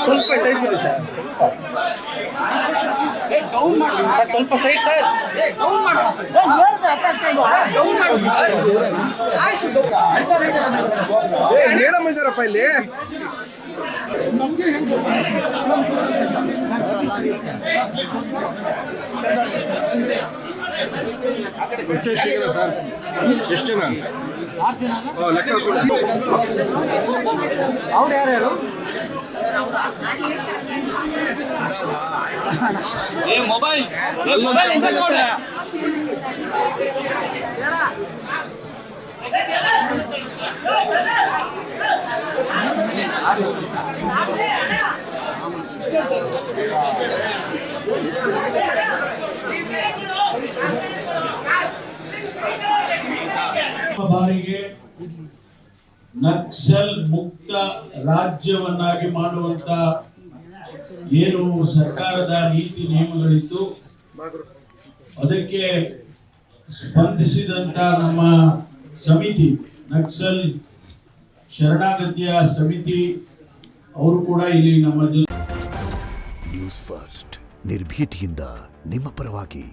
ಸ್ವಲ್ಪ ಸೈಡ್ ಮಾಡಿ ಸರ್, ಸ್ವಲ್ಪ ಸೈಡ್ ಸರ್. ಮೇಡಮ್ ಇದ್ದಾರಪ್ಪ ಇಲ್ಲಿ. ಎಷ್ಟು ಜನ ಲೆಕ್ಕ ಅವ್ರು ಯಾರ್ಯಾರು? ಮೊಬೈಲ್ ಬಾರಿಗೆ ನಕ್ಸಲ್ ಮುಕ್ತ ರಾಜ್ಯವನ್ನಾಗಿ ಮಾಡುವಂತ ಏನು ಸರ್ಕಾರದ ನೀತಿ ನಿಯಮಗಳಿತ್ತು, ಅದಕ್ಕೆ ಸ್ಪಂದಿಸಿದಂತ ನಮ್ಮ ಸಮಿತಿ, ನಕ್ಸಲ್ ಶರಣಾಗತಿಯ ಸಮಿತಿ, ಅವರು ಕೂಡ ಇಲ್ಲಿ ನಮ್ಮ ಜೊತೆ. ನ್ಯೂಸ್ ಫಸ್ಟ್ ನಿರ್ಭೀತಿಯಿಂದ ನಿಮ್ಮ ಪರವಾಗಿ.